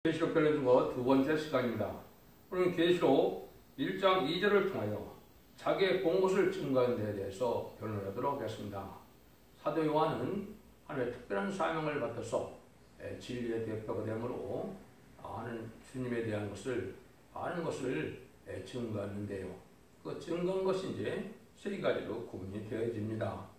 계시록 변론중어 두 번째 시간입니다. 오늘 계시록 1장 2절을 통하여 자기의 본 것을 증거하는 데에 대해서 변론하도록 하겠습니다. 사도 요한은 하나님의 특별한 사명을 받아서 진리의 대표가 되므로 주님에 대한 것을 아는 것을 증거하는데요. 그 증거한 것이 이제 세 가지로 구분이 되어집니다.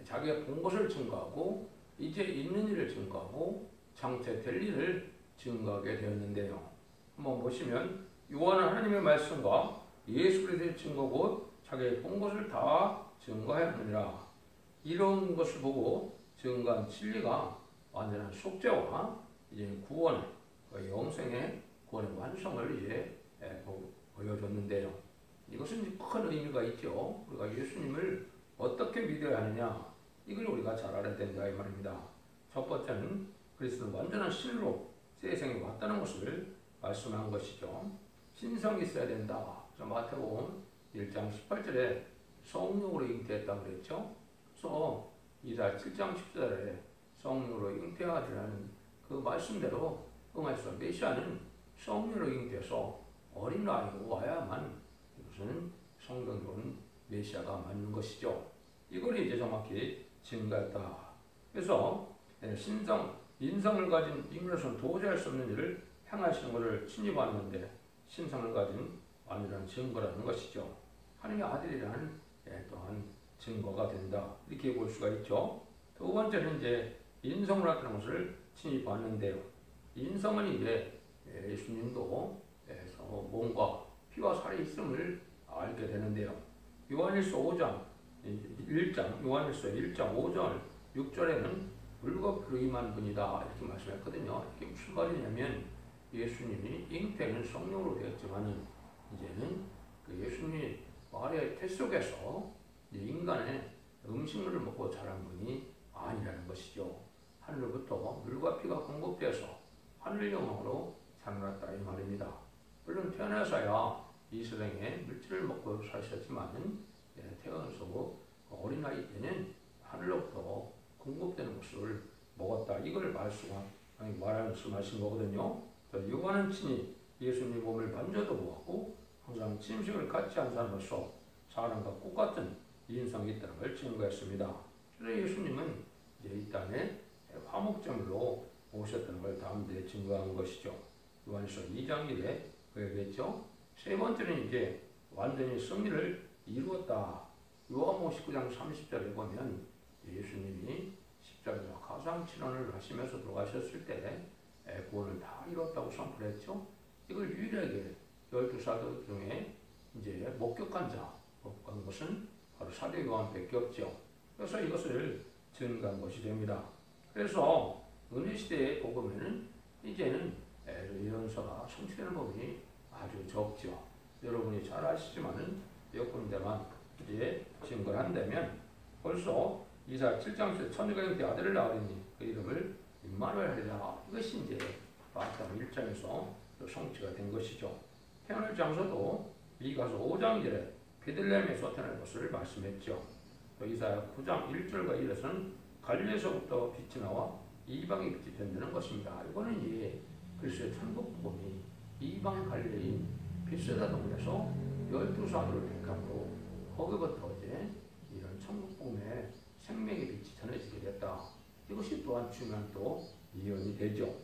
자기의 본 것을 증거하고 이제 있는 일을 증거하고 장차 될 일을 증거하게 되었는데요. 한번 보시면 요한은 하나님의 말씀과 예수 그리스도의 증거 곧 자기의 본 것을 다 증거하였느니라. 이런 것을 보고 증거한 진리가 완전한 속죄와 이제 구원의 영생의 구원의 완성을 이제 보여줬는데요. 이것은 큰 의미가 있죠. 우리가 예수님을 어떻게 믿어야 하느냐, 이걸 우리가 잘 알아야 된다 이 말입니다. 첫 번째는 그리스도는 완전한 신으로 세상에 왔다는 것을 말씀한 것이죠. 신성이 있어야 된다. 마태복음 1장 18절에 성령으로 잉태했다고 그랬죠. 그래서 이사 7장 10절에 성령으로 잉태하리라는 그 말씀대로 응해서 메시아는 성령으로 잉태해서 어린 아이로 와야만 이것은 성경으로는 메시아가 맞는 것이죠. 이걸 이제 정확히 증거했다. 그래서 인성을 가진 인간으로서는 도저히 할 수 없는 일을 행하시는 것을 친히 봤는데 신성을 가진 완전한 증거라는 것이죠. 하나님의 아들이라는 또한 증거가 된다. 이렇게 볼 수가 있죠. 두 번째는 이제 인성을 나타낸 것을 친히 봤는데요. 인성은 이제 예수님도 몸과 피와 살이 있음을 알게 되는데요. 요한일서 5장 1장 6절에는 물과 피로 임한 분이다 이렇게 말씀했거든요. 이게 무슨 말이냐면 예수님이 잉태는 성령으로 되었지만은 이제는 그 예수님이 말의 태 속에서 인간의 음식물을 먹고 자란 분이 아니라는 것이죠. 하늘로부터 물과 피가 공급되어서 하늘 영광으로 자라났다 이 말입니다. 물론 태어나서야 이 세상에 물질을 먹고 사셨지만은 태어나서 어린아이 때는 하늘로부터 공급되는 것을 먹었다. 이걸 말씀하신 거거든요. 요한은 친히 예수님 몸을 만져도 보았고 항상 침식을 같이 한 사람으로서 사람과 똑같은 인성이 있다는 걸 증거했습니다. 그래서 예수님은 이제 이 땅에 화목제물로 오셨다는 걸 다음에 증거한 것이죠. 요한일서 2장 1에 그랬죠. 세 번째는 이제 완전히 승리를 이루었다. 요한복음 19장 30절에 보면 예수님이 십자가에서 가상칠언을 하시면서 돌아가셨을 때 구원을 다 이뤘다고 선포했죠. 이걸 유일하게 12사도 중에 이제 목격한 것은 바로 사도 요한밖에 없죠. 그래서 이것을 증거한 것이 됩니다. 그래서 은혜 시대의 복음에는 이제는 예언서가 성취되는 부분이 아주 적죠. 여러분이 잘 아시지만은 몇 군데만 이제 증거를 한다면 벌써 이사 7장 천주가 잉태 아들을 낳으리니 그 이름을 임마누엘 하리라. 이것이 이제 마태복음 1장에서 성취가 된 것이죠. 태어날 장소도 미가서 5장 1절에 베들레헴에서 태어날 것을 말씀했죠. 또 이사야 9장 1절과 1에서는 갈릴리에서부터 빛이 나와 이방의 빛이 된다는 것입니다. 이거는 이제 그리스도의 천국 복음이 이방 갈릴리인 벳세다 동네에서 12사도를 택함으로 거기부터 이제 이런 천국 복음의 생명의 빛이 전해지게 됐다. 이것이 또한 중요한 또 이언이 되죠.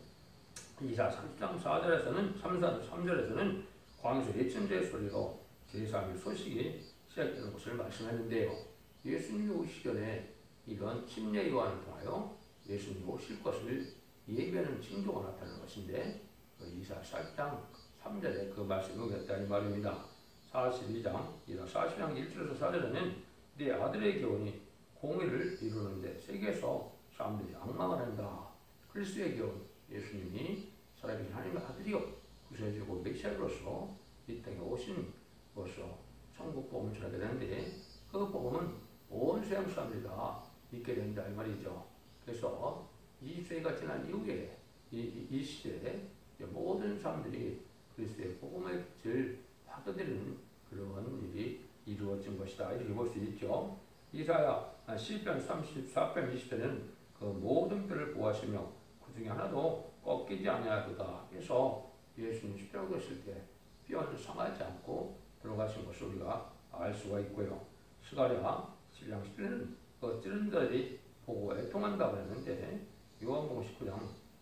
이사 30장 3절에서는 광야에서 예천자의 소리로 제3의 소식이 시작되는 것을 말씀했는데요. 예수님이 오시기 전에 이런 침례 요한을 통하여 예수님이 오실 것을 예비하는 징조가 나타나는 것인데 이사 4장 3절에 그 말씀이 오겠다 이 말입니다. 42장 1절에서 4절에는 네 아들의 교훈이 공의를 이루는데 세계에서 사람들이 악망을 한다. 그리스도의 교훈, 예수님이 살아계신 하나님의 아들이요 구세주고 메시아로서 이 땅에 오신 것으로 천국 복음을 전하게 되는데 그 복음은 온 세상 사람들이 다 믿게 된다 이 말이죠. 그래서 이 세가 지난 이후에 이 시대에 모든 사람들이 그리스도의 복음의 빛을 받아들이는 그런 일이 이루어진 것이다 이렇게 볼 수 있죠. 이사야 시편 34편 20절에는 그 모든 뼈를 보호하시며 그 중에 하나도 꺾이지 아니하도다. 그래서 예수님 십자가 되실 때 뼈는 상하지 않고 들어가신 것을 우리가 알 수가 있고요. 스가랴 7장 10절에는 찌른 자들이 보고 애통한다고 했는데 요한복음 19장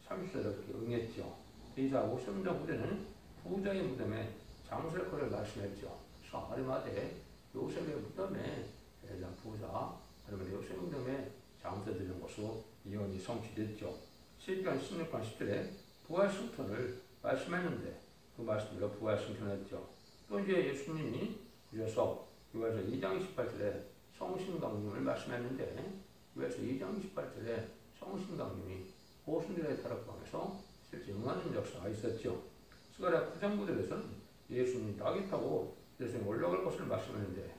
30절에 그렇게 응했죠. 이사 53장 9절에는 부자의 무덤에 장설거리를 말씀했죠. 그래서 아리마대 요셉의 무덤에 대장 부자 아니면 요셉의 무덤에 장설드리는 것으로 예언이 성취됐죠. 시편 16장 10절에 부활 승천을 말씀했는데 그 말씀대로 부활 승천했죠. 또 이제 예수님이 오셔서 요한서 2장 28절에 성신강림을 말씀했는데 요한서 2장 28절에 성신강림이 보순절의 타락방에서 실제 응하는 역사가 있었죠. 스가랴 9장 9절에서는 예수님이 낙이 타고 예수님이 올라갈 것을 말씀했는데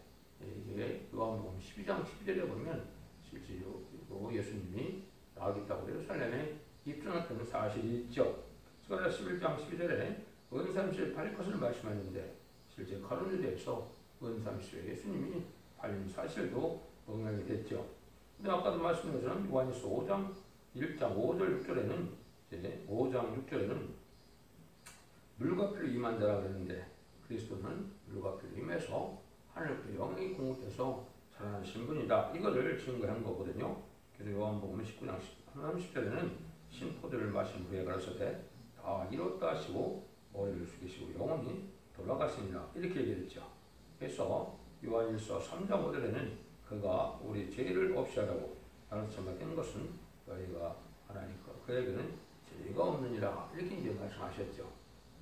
이게 요한복음 12장 12절에 보면 실제로 예수님이 낙이 타고 예루살렘에 입성했다는 사실이 있죠. 스가랴 11장 12절에 은삼시에 팔릴 것을 말씀했는데 실제 가론유대에서 은삼시에 예수님이 팔린 사실도 응하게 됐죠. 근데 아까도 말씀드린 것처럼 요한일서 5장 1장 5절 6절에는 이제 5장 6절에는 물과 피로 임한 자라고 했는데 그리스도는 물과 피로 임해서 하늘께 영이 공급돼서 살아난 신분이다. 이거를 증거한 거거든요. 그래서 요한복음 19장 30절에는 신포도를 마신 후에 가라사대 다 이뤘다 하시고 머리를 숙이시고 영원히 돌아갔습니다. 이렇게 얘기했죠. 그래서 요한일서 3장 5절에는 그가 우리 죄를 없이 하라고 가르쳐진 것은 너희가 하나니까 그에게는 죄가 없느니라. 이렇게 이제 말씀하셨죠.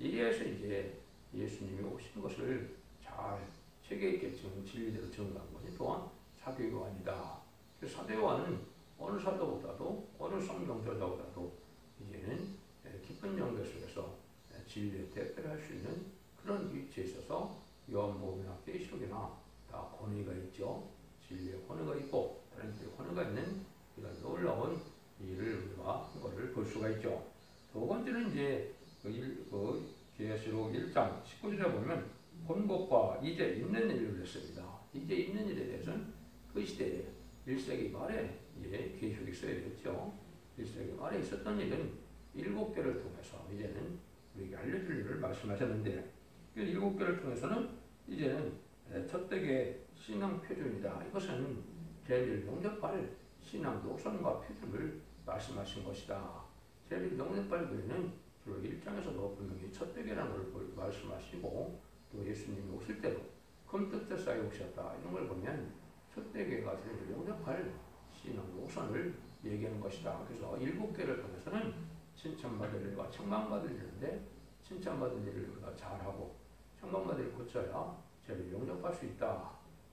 이래서 이제 예수님이 오신 것을 잘 체계 있게 진리대로 증거한 것이 또한 사도 요한이다. 사도 요한은 어느 사도보다도 어느 성경저자보다도 이제는 깊은 연결 속에서 진리의 대표를 할 수 있는 그런 위치에 있어서 요한복음이나 계시록이나 다 권위가 있죠. 진리의 권위가 있고 다른 진리의 권위가 있는 이런 놀라운 일을 우리가 한 것을 볼 수가 있죠. 두 번째는 이제 계시록 1장 19절에 보면 본 것과 이제 있는 일을 했습니다. 이제 있는 일에 대해서는 그 시대에 1세기 말에 계시록이 써야 되겠죠. 1세기 말에 있었던 일은 7개를 통해서 이제는 우리에게 알려줄 일을 말씀하셨는데 그 7개를 통해서는 이제는 첫대계 신앙 표준이다. 이것은 제일 영접할 신앙 노선과 표준을 말씀하신 것이다. 제일 영접할 교회는 주로 1장에서도 분명히 첫대계라는 걸 말씀하시고 또 예수님이 오실 때도 금뜻대 사이 오셨다. 이런 걸 보면 첫대계가 제일 영접할 신앙 노선을 얘기하는 것이다. 그래서 7개를 통해서는 칭찬받을 일과 책망받을 일인데 칭찬받을 일을 우리가 잘하고 책망받을 일을 고쳐야 제일 영접할 수 있다.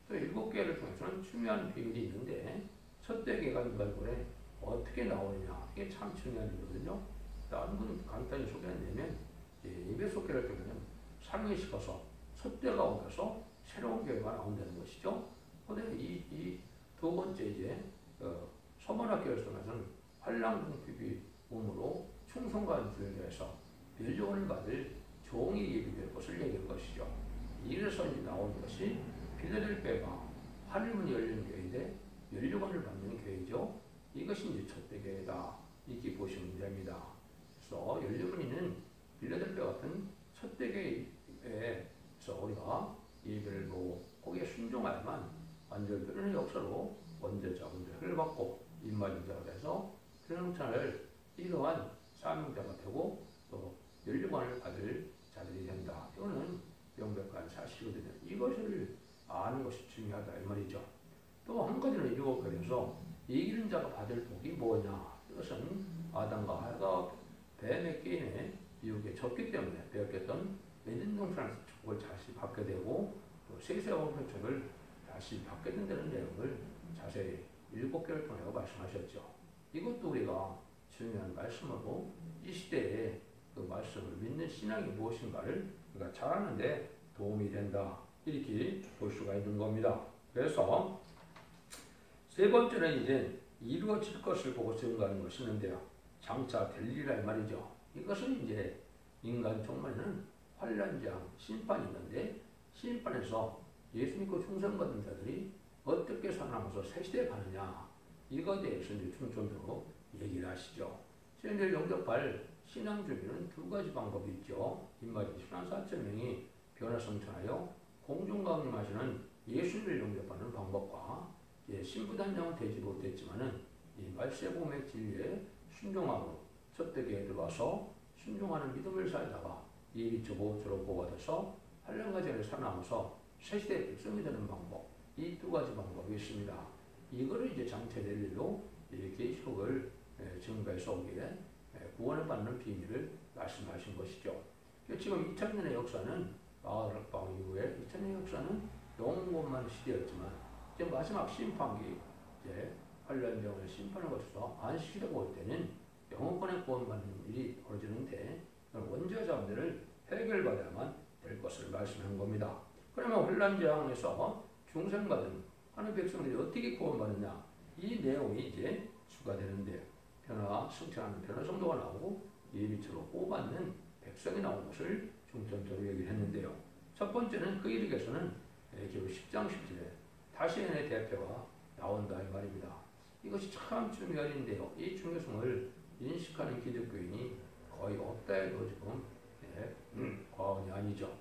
또 7개를 통해서는 중요한 비밀이 있는데 첫대계가 인간권에 어떻게 나오느냐 이게 참 중요한 일이거든요. 다른 분 간단히 소개한다면 에베소교를 보면 삶을 씹어서 첫대가 오면서 새로운 교회가 나온다는 것이죠. 그런데 이 두 번째 이제 서문학교를 통해서는 환랑궁핍이 몸으로 충성과 주의해서 면류관을 받을 종이 예비될 것을 얘기한 것이죠. 이래서 이제 나오는 것이 필라델피아가 하늘문이 열리는 교회인데 면류관을 받는 교회죠. 이것이 이제 첫대 교회다. 이렇게 보시면 됩니다. 그래서 열류문이는 필라델피아 같은 첫대 교회에서 우리가 예배를 보고 거기에 순종하야만 완전변의 역사로 원죄자 문제를 받고 입맞은 돼서 평생을 이러한 사명자가 되고 또 연료관을 받을 자들이 된다. 이거는 명백한 사실이거든요. 이것을 아는 것이 중요하다 이 말이죠. 또 한 가지는 이루어 그래서 이기는 자가 받을 복이 뭐냐? 이것은 아담과 하와가 뱀의 게임에 유혹에 졌기 때문에 배웠던 맺은동산에서 축복을 다시 받게 되고 또 세세와 표적을 다시 받게 된다는 내용을 자세히 7개를 통해 말씀하셨죠. 이것도 우리가 중요한 말씀으로 이 시대에 그 말씀을 믿는 신앙이 무엇인가를 우리가 잘 아는데 도움이 된다. 이렇게 볼 수가 있는 겁니다. 그래서 세 번째는 이제 이루어질 것을 보고 증거하는 것이 있는데요. 장차 될 일이라 말이죠. 이것은 이제 인간 종말에는 환란장 심판이 있는데 심판에서 예수 믿고 충성받은 자들이 어떻게 살아남아서 새 시대에 가느냐 이거에 대해서 이제 중점적으로 얘기를 하시죠. 현재 영접할 신앙 준비는 두 가지 방법이 있죠. 이말이 신앙 4,000명이 변화 성천하여 공중 강림하시는 예수님을 영접하는 방법과 신부단장은 되지 못했지만은 이 말세봄의 진리에 순종함으로 섭득에 들어와서 순종하는 믿음을 살다가 예비처 보호처로 보호받아서 환란과 전에 살아남아서 새시대의 백성이 되는 방법, 이 두 가지 방법이 있습니다. 이거를 이제 장체될 일로 계시록을 증거해서 오기에 구원을 받는 비밀을 말씀하신 것이죠. 지금 2000년의 역사는 마가락방 이후에 2000년의 역사는 영원만 시대였지만 이제 마지막 심판기 이제 환란병을 심판을 거쳐서 안식이라고 올 때는 영원권의 구원받는 일이 벌어지는데 원죄 자원들을 해결받아야만 될 것을 말씀한 겁니다. 그러면 환란재앙에서 중생받은 하나님의 백성들이 어떻게 구원받느냐, 이 내용이 이제 추가되는데 변화 승천하는 변화 성도가 나오고 예비처로 보호받는 백성이 나온 것을 중점적으로 얘기를 했는데요. 첫 번째는 그 일에서는 결국 10장 10절에 다시엔의 대표가 나온다 이 말입니다. 이것이 참 중요한 일인데요. 이 중요성을 인식하는 기독교인이 거의 없다 해도 지금 과언이 아니죠.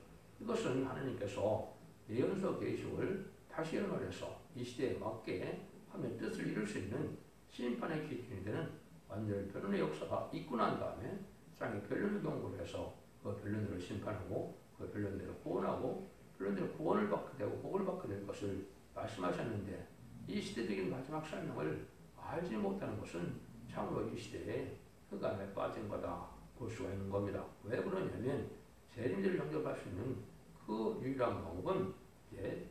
이것은 하나님께서 예언서 계시록을 다시 말해서 이 시대에 맞게 하면 뜻을 이룰 수 있는 심판의 기준이 되는 완전히 변론의 역사가 있고 난 다음에 사랑의 변론의 경고를 해서 그 변론들을 심판하고 그 변론대로 구원하고 변론대로 구원을 받게 되고 복을 받게 될 것을 말씀하셨는데 이 시대적인 마지막 설명을 알지 못하는 것은 참으로 이 시대에 흑암에 빠진 거다 볼 수가 있는 겁니다. 왜 그러냐면 재림들을 영접할 수 있는 그 유일한 방법은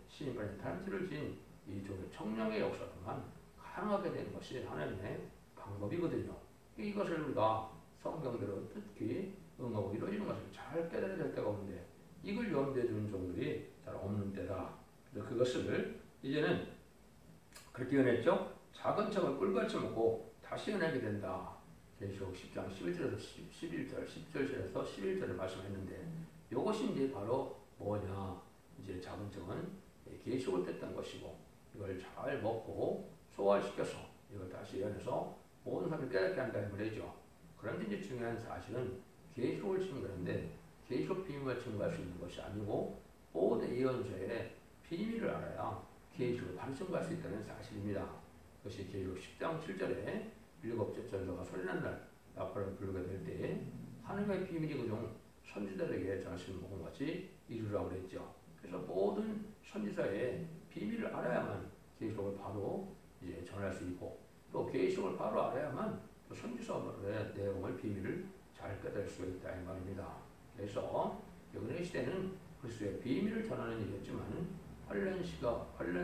시인판에 단체를 지은 이종의 청량의 역사로만 가능하게 되는 것이 하나님의 방법이거든요. 이것을 우리가 성경대로 뜻깊이 응하고 이루어지는 것을 잘 깨달아야 될 때가 오는데 이걸 염두에 두는 종들이 잘 없는 때다. 그래서 그것을 이제는 그렇게 연했죠. 작은 척을 꿀같이 먹고 다시 연하게 된다. 계시록 10장 11절에서 11절, 10절에서 11절을 말씀했는데 이것이 이제 바로 뭐냐, 이제 작은 척은 계시록을 뗐던 것이고 이걸 잘 먹고 소화시켜서 이걸 다시 연해서 모든 사람을 깨닫게 한다는 말이죠. 그런데 이제 중요한 사실은 계시록을 증거하는데 계시록 비밀을 증거할 수 있는 것이 아니고 모든 예언서의 비밀을 알아야 계시록을 바로 증거할 수 있다는 사실입니다. 그것이 계시록 10장 7절에 일곱째 전서가 소리난 날 나팔을 불게 될 때 하나님의 비밀이 그중 선지자들에게 전하신 모든 것이 이루라고 그랬죠. 그래서 모든 선지자의 비밀을 알아야만 계시록을 바로 이제 전할 수 있고 또 계시록을 바로 알아야만 또 선지서의 내용을 비밀을 잘 깨달을 수가 있다 이 말입니다. 그래서 여기의 시대는 그리스도의 비밀을 전하는 일이었지만 환란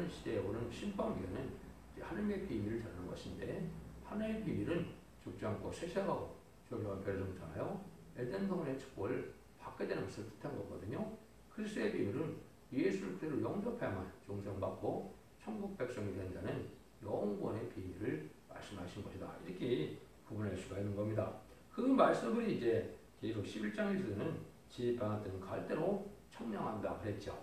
시대에 오는 심판기에는 하나님의 비밀을 전하는 것인데 하나님의 비밀은 죽지 않고 세세하고 조용한 별성전하여 에덴 동안의 축복을 받게 되는 것을 뜻한 거거든요. 그리스도의 비밀은 예수를 그대로 영접해야만 종생받고 천국 백성이 된다는 영원의 비밀을 말씀하신 것이다. 이렇게 구분할 수가 있는 겁니다. 그 말씀을 이제 계시록 11장 1절에는 지팡이 같은 갈대로 청량한다 그랬죠.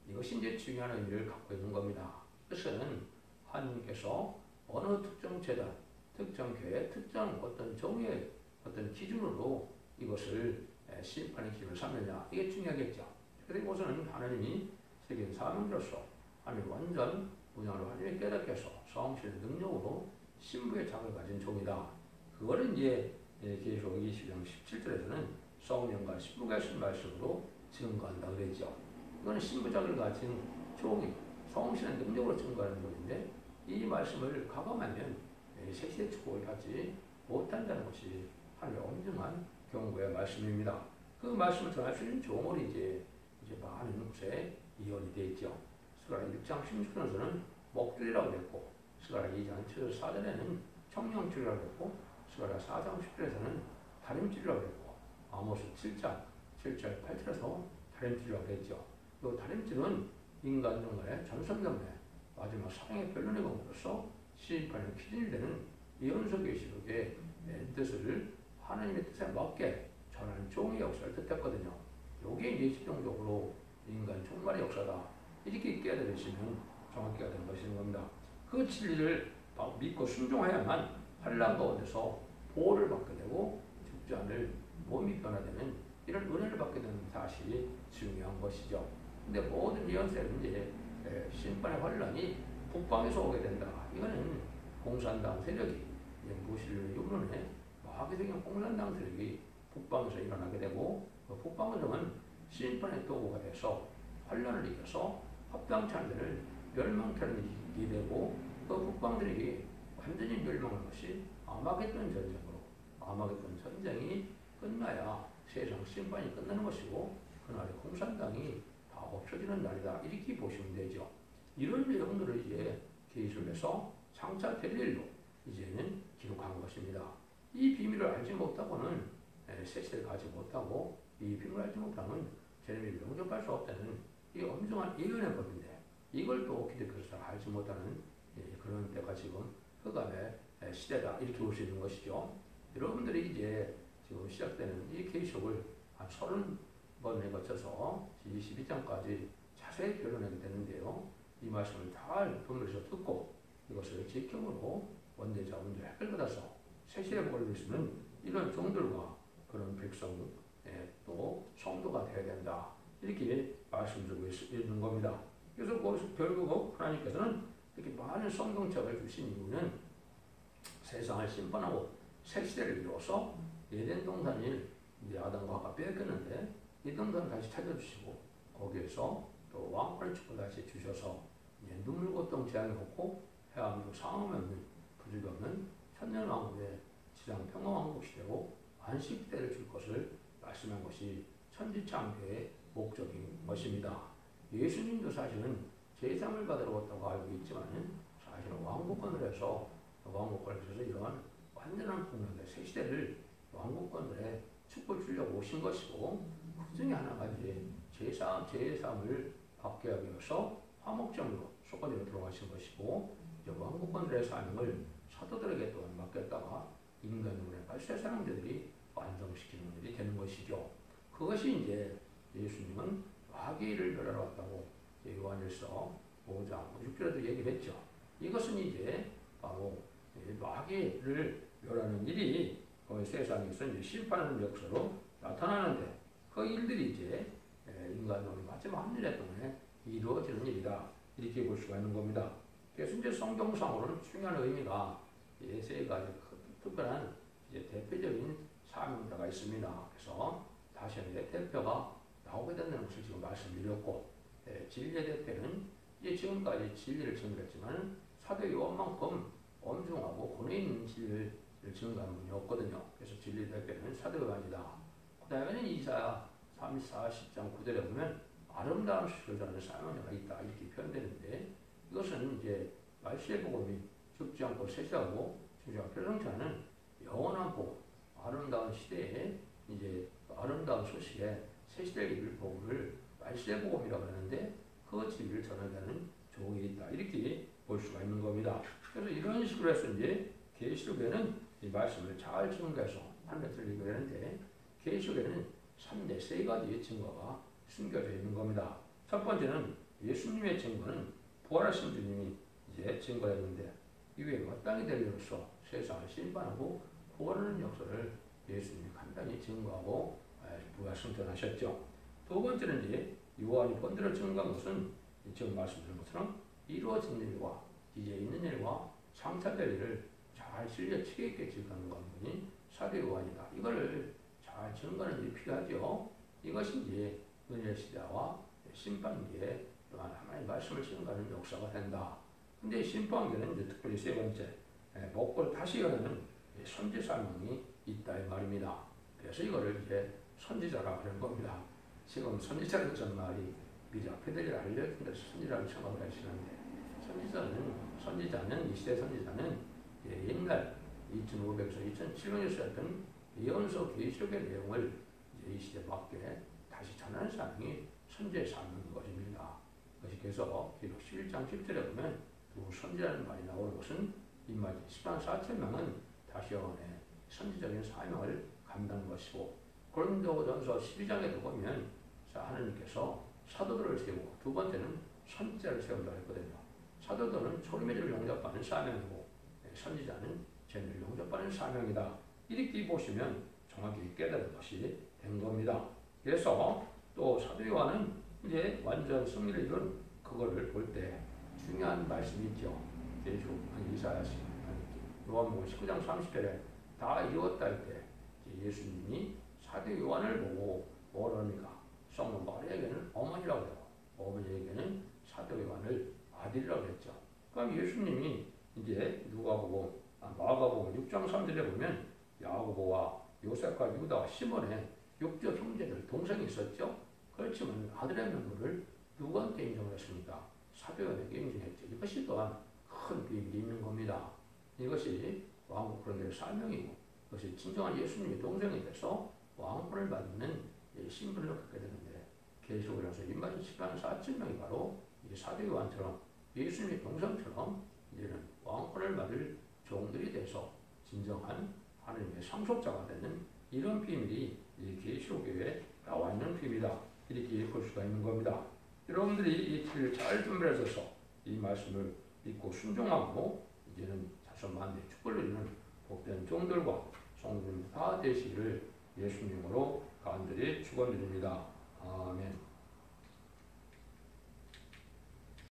이것이 이제 중요한 의미를 갖고 있는 겁니다. 그것은 하나님께서 어느 특정 재단, 특정 교회, 특정 어떤 종의 어떤 기준으로 이것을 심판의 기준을 삼느냐 이게 중요하겠죠. 그래서 이것은 하나님이 세계의 사명자로서 하나님 완전 운영으로 하나님이 깨닫게 해서 성실의 능력으로 신부의 장을 가진 종이다. 그거를 이제 계시록 20장 17절에서는 성령과 신부가 하신 말씀으로 증거한다 그랬죠. 이거는 신부장을 가진 종이 성실의 능력으로 증거하는 것인데 이 말씀을 가감하면 세시의 축복을 받지 못한다는 것이 하나님의 엄중한 경고의 말씀입니다. 그 말씀을 전할 수 있는 종을 이제 많은 곳에 이언이 되어 있죠. 스가랴 6장 16절에서는 목줄이라고 했고 스가랴 2장 7절 4절에는 청량줄이라고 했고 스가랴 4장 10절에서는 다림줄이라고 했고 아모스 7장 7절 8절에서 다림줄이라고 했죠. 이 다림줄은 인간 종말의 전성경의 마지막 사랑의 변론의 공로서 심판의 기준이 되는 예언서 계시록의 뜻을 하나님의 뜻에 맞게 전하는 종의 역사를 뜻했거든요. 이게 이제 실용적으로 인간 종말의 역사다. 이렇게 깨달으시면 정확히 되는 것인 겁니다. 그 진리를 믿고 순종해야만 환난 가운데서 보호를 받게 되고 죽지 않을 몸이 변화되는 이런 은혜를 받게 되는 사실이 중요한 것이죠. 근데 모든 예언서는 이제 심판의 환란이 북방에서 오게 된다. 이거는 공산당 세력이 무엇을 유론해 마귀적인 공산당 세력이 북방에서 일어나게 되고 북방은 심판의 도구가 돼서 환란을 이겨서 합당치 않은 데를 멸망케 되고 그 북방들이 완전히 멸망한 것이 아마겟돈 전쟁으로 아마겟돈 전쟁이 끝나야 세상 심판이 끝나는 것이고 그날에 공산당이 다 없어지는 날이다. 이렇게 보시면 되죠. 이런 내용들을 이제 계시록에서 장차 될 일로 이제는 기록한 것입니다. 이 비밀을 알지 못하고는 세시를 가지 못하고 이 비밀을 알지 못하면 재림을 영접할 수 없다는 이 엄중한 예언의 법인데 이걸 또 기독교에서 잘 알지 못하는 그런 때가 지금 흑암의 시대다. 이렇게 볼 수 있는 것이죠. 여러분들이 이제 지금 시작되는 이 계시록을 한 30번에 거쳐서 22장까지 자세히 변론하게 되는데요. 이 말씀을 잘 분별해서 듣고 이것을 지킴으로 원대자원들 해결받아서 세시에 걸릴 수 있는 이런 종들과 그런 백성 또 성도가 되어야 된다. 이렇게 말씀드리고 있는 겁니다. 그래서 거기서 결국 하나님께서는 이렇게 많은 성경책을 주신 이유는 세상을 심판하고 새 시대를 이루어서 에덴 동산을 이제 아담과 하와가 빼앗겼는데 이 동산을 다시 찾아주시고 거기에서 또 왕권의 축복을 다시 주셔서 눈물 고통 재앙이 없고 해암도 상함 없는 부족이 없는 천년왕국의 지상 평화왕국 시대로 안식 시대를 줄 것을 말씀한 것이 천지창조의 목적인 것입니다. 예수님도 사실은 제사를 받으러 왔다고 알고 있지만은 사실은 왕국권을 해서 이러한 완전한 폭력의 새 시대를 왕국권들의 축복을 주려고 오신 것이고 그 중에 하나가 이제 제사함을 받게 하기 위해서 화목제물로 속건으로 들어가신 것이고 왕국권들의 사명을 사도들에게 또한 맡겼다가 인간으로 새 사람들이 완성시키는 일이 되는 것이죠. 그것이 이제 예수님은 마귀를 멸하러 왔다고 요한일서 5장 6절에도 얘기를 했죠. 이것은 이제 바로 마귀를 멸하는 일이 세상에서 이제 심판하는 역사로 나타나는데 그 일들이 이제 인간으로 마지막 한 일에 동안에 이루어지는 일이다. 이렇게 볼 수가 있는 겁니다. 그래서 이제 성경상으로는 중요한 의미가 세 가지 특별한 이제 대표적인 사명자가 있습니다. 그래서 다시 한번 대표가 나오게 된다는 것을 지금 말씀드렸고 진리의 대표는 이제 지금까지 진리를 증거했지만 사도 요한만큼 엄중하고 권위 있는 진리를 증거한 분이 없거든요. 그래서 진리의 대표는 사도 요한이다. 그 다음에는 이사야 40장 9절에 보면 아름다운 수를 전하는 사명자가 있다. 이렇게 표현되는데 이것은 이제 말씀의 복음이 죽지 않고 쇠퇴하고 주저가 표정치 않은 영원한 복음, 아름다운 시대에 이제 아름다운 소식에 새 시대의 이를 복음을 말씀의 복음이라고 하는데 그 진리를 전하자는 종이 있다. 이렇게 볼 수가 있는 겁니다. 그래서 이런 식으로 해서 이제 계시록에는 이 말씀을 잘 증거해서 판단을 얘기하는데 계시록에는 3대 세 가지의 증거가 숨겨져 있는 겁니다. 첫 번째는 예수님의 증거는 부활하신 주님이 이제 증거했는데 이후에 마땅히 될 일로서 세상을 심판하고 구원하는 역사를 예수님이 간단히 증거하고 부활승천하셨죠. 두 번째는 이제 요한이 본드를 증거한 것은 지금 말씀드린 것처럼 이루어진 일과 이제 있는 일과 상차될 일을 잘 실려 치게 있게 증거하는 것뿐인 사도 요한이다. 이거를 잘 증거하는 일이 필요하죠. 이것이 이제 은혜 시대와 심판기에 또한 하나님의 말씀을 증거하는 역사가 된다. 근데 심판기는 이제 특별히 세 번째 목을 다시 여는 선지 사명이 있다 이 말입니다. 그래서 이거를 이제 선지자라고 하는 겁니다. 지금 선지자라는 말이 미리 앞에 들이 알려준다 선지자라고 생각을 하시는데 선지자는 이 시대 선지자는 옛날 2500에서 2700년 쓰였던 예언서 계시록의 내용을 이제 이 시대에 맞게 다시 전하는 사명이 선지의 사명인 것입니다. 그래서 기록 11장 10절에 보면 두 선지라는 말이 나오는 것은 이 말 10만 4천 명은 다시 영원의 선지적인 사명을 감당한 것이고 고린도전서 12장에도 보면 하나님께서 사도들을 세우고 두 번째는 선지자를 세운다고 했거든요. 사도들은 소리매를 용접하는 사명이고 선지자는 죄를 용접하는 사명이다. 이렇게 보시면 정확히 깨달은 것이 된 겁니다. 그래서 또 사도 요한은 이제 완전 승리를 이룬 그거를 볼 때 중요한 말씀이 있죠. 계시록 이사야서 요한복음 19장 30절에 다 이루었다 할 때 예수님이 사도 요한을 보고 뭐랍니까? 성모 마리아에게는 어머니라고 하고 어머니에게는 사도 요한을 아들이라고 했죠. 그럼 예수님이 이제 마가복음 6장 3절에 보면 야고보와 요셉과 유다와 시몬의 육적 형제들 동생이 있었죠. 그렇지만 아들의 면모를 누구한테 인정을 했습니까? 사도 요한에게 인정했죠. 이것이 또한 큰 비밀이 있는 겁니다. 이것이 왕국 그런데 사명이고 그것이 진정한 예수님의 동생이 돼서 왕권을 받는 신분을 갖게 되는데 계시록에서 인마지 10만 4천 명이 바로 사도 요한처럼 예수님의 동생처럼 이제는 왕권을 받을 종들이 돼서 진정한 하나님의 상속자가 되는 이런 비밀이 계시록에 나와 있는 비밀이다. 이렇게 볼 수가 있는 겁니다. 여러분들이 이 틀을 잘 분별해서 이 말씀을 믿고 순종하고 이제는 자손만대 축복을 누리는 복된 종들과 성도님 다 되시기를 예수님으로 간절히 축원드립니다. 아멘.